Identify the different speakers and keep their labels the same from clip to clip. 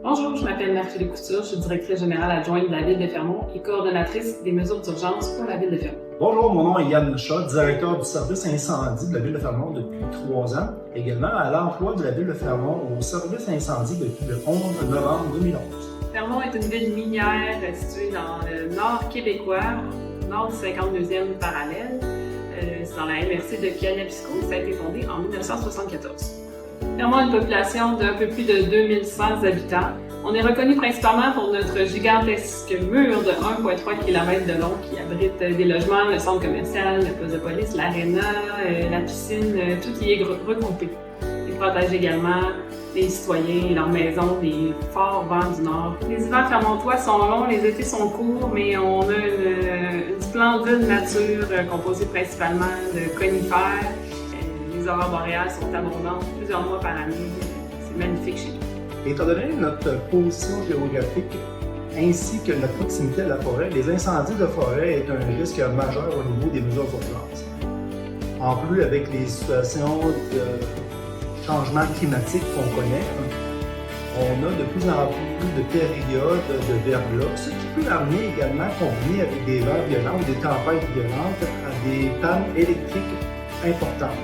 Speaker 1: Bonjour, je m'appelle Marie-Philippe Couture, je suis directrice générale adjointe de la Ville de Fermont et coordonnatrice des mesures d'urgence pour la Ville de Fermont.
Speaker 2: Bonjour, mon nom est Yann Chat, directeur du service incendie de la Ville de Fermont depuis 3 ans, également à l'emploi de la Ville de Fermont au service incendie depuis le 11 novembre 2011.
Speaker 1: Fermont est une ville minière située dans le nord québécois, au nord du 52e parallèle. C'est dans la MRC de Pianapisco, ça a été fondé en 1974. Fermont a une population d'un peu plus de 2100 habitants. On est reconnu principalement pour notre gigantesque mur de 1,3 km de long qui abrite des logements, le centre commercial, le poste de police, l'aréna, la piscine, tout y est regroupé. Il protège également les citoyens et leurs maisons des forts vents du nord. Les hivers fermontois sont longs, les étés sont courts, mais on a une splendide nature composée principalement de conifères. Les aurores boréales sont abondantes plusieurs mois par année. C'est magnifique chez nous.
Speaker 2: Étant donné notre position géographique ainsi que notre proximité à la forêt, les incendies de forêt est un risque majeur au niveau des mesures d'urgence. En plus, avec les situations de changement climatique qu'on connaît, on a de plus en plus de périodes de verglas, ce qui peut amener également, combiné avec des vents violents ou des tempêtes violentes, à des pannes électriques importantes.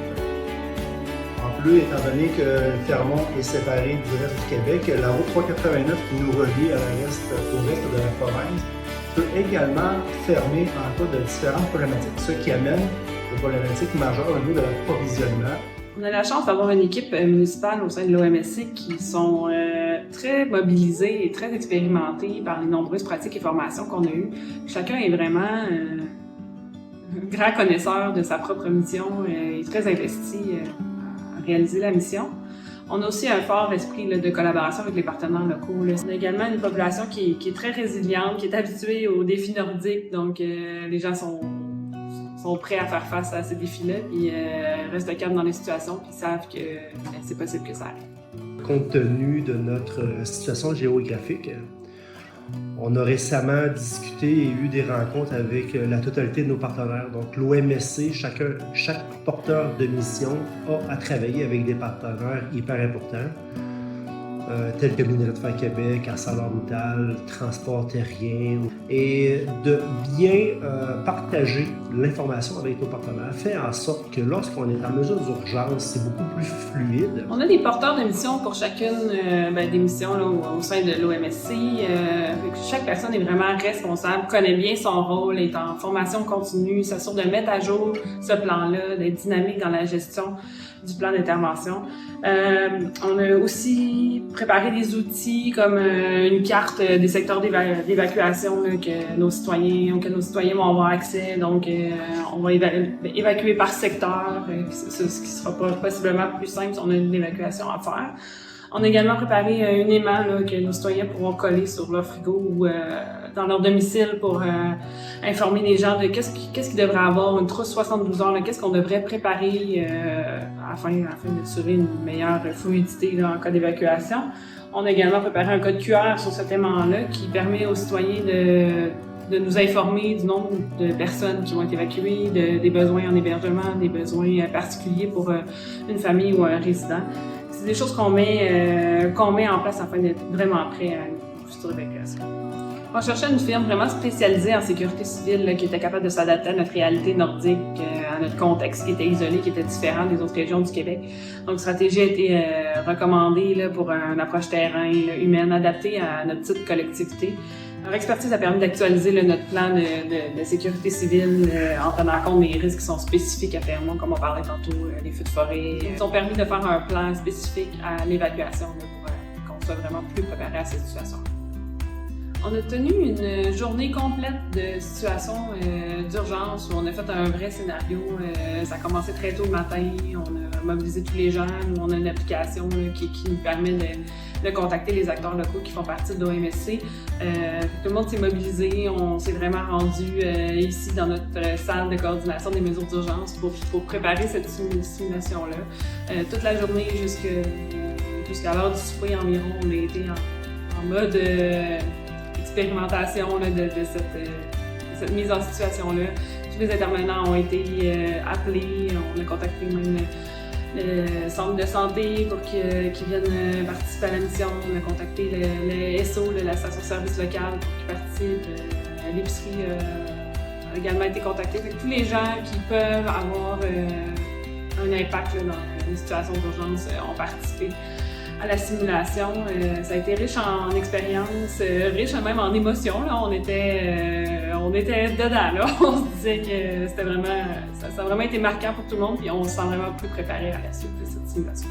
Speaker 2: En plus, étant donné que Fermont est séparé du reste du Québec, la route 389 qui nous relie au reste de la province peut également fermer en cas de différentes problématiques, ce qui amène des problématiques majeures au niveau de l'approvisionnement.
Speaker 1: On a la chance d'avoir une équipe municipale au sein de l'OMSC qui sont très mobilisés et très expérimentés par les nombreuses pratiques et formations qu'on a eues. Chacun est vraiment un grand connaisseur de sa propre mission et très investi à réaliser la mission. On a aussi un fort esprit de collaboration avec les partenaires locaux. On a également une population qui est très résiliente, qui est habituée aux défis nordiques, donc les gens sont prêts à faire face à ces défis-là, puis restent calmes dans les situations, puis savent que c'est possible que ça arrive.
Speaker 3: Compte tenu de notre situation géographique, on a récemment discuté et eu des rencontres avec la totalité de nos partenaires. Donc l'OMSC, chaque porteur de mission a à travailler avec des partenaires hyper importants, tels que Minerais de Fer Québec, ArcelorMittal, Transport Terrien, et de bien partager l'information avec nos partenaires fait en sorte que lorsqu'on est en mesure d'urgence, c'est beaucoup plus fluide.
Speaker 1: On a des porteurs de mission pour chacune des missions là, au sein de l'OMSC. Chaque personne est vraiment responsable, connaît bien son rôle, est en formation continue, s'assure de mettre à jour ce plan-là, d'être dynamique dans la gestion du plan d'intervention. On a aussi préparé des outils comme une carte des secteurs d'évacuation que nos citoyens vont avoir accès. Donc, on va évacuer par secteur, ce qui sera possiblement plus simple si on a une évacuation à faire. On a également préparé un aimant que nos citoyens pourront coller sur leur frigo ou dans leur domicile pour informer les gens de qu'est-ce qu'ils devraient avoir, une trousse 72 heures, qu'est-ce qu'on devrait préparer afin d'assurer une meilleure fluidité là, en cas d'évacuation. On a également préparé un code QR sur cet aimant-là qui permet aux citoyens de nous informer du nombre de personnes qui vont être évacuées, des besoins en hébergement, des besoins particuliers pour une famille ou un résident. C'est des choses qu'on met en place afin d'être vraiment prêt à une future évacuation. On cherchait une firme vraiment spécialisée en sécurité civile là, qui était capable de s'adapter à notre réalité nordique, à notre contexte qui était isolé, qui était différent des autres régions du Québec. Donc, stratégie a été recommandée là, pour une approche terrain, là, humaine, adaptée à notre petite collectivité. Leur expertise a permis d'actualiser notre plan de sécurité civile en tenant compte des risques qui sont spécifiques à Fermont, comme on parlait tantôt, les feux de forêt. Ils ont permis de faire un plan spécifique à l'évacuation pour qu'on soit vraiment plus préparé à cette situation. On a tenu une journée complète de situation d'urgence où on a fait un vrai scénario. Ça a commencé très tôt le matin, on a mobilisé tous les gens. Nous, on a une application qui nous permet de contacter les acteurs locaux qui font partie de l'OMSC. Tout le monde s'est mobilisé, on s'est vraiment rendu ici dans notre salle de coordination des mesures d'urgence pour préparer cette simulation-là. Toute la journée jusqu'à l'heure du souper environ, on a été en mode expérimentation là, de cette mise en situation-là. Tous les intervenants ont été appelés, on a contacté même le centre de santé pour qu'ils viennent participer à la mission. On a contacté le SO, la station-service locale, pour qu'ils participent. L'épicerie a également été contactée. Fait que tous les gens qui peuvent avoir un impact là, dans une situation d'urgence ont participé à la simulation. Ça a été riche en expérience, riche même en émotions. Là. On était dedans. Là. On se disait que c'était vraiment, ça a vraiment été marquant pour tout le monde, puis on se sent vraiment plus préparé à la suite de cette simulation.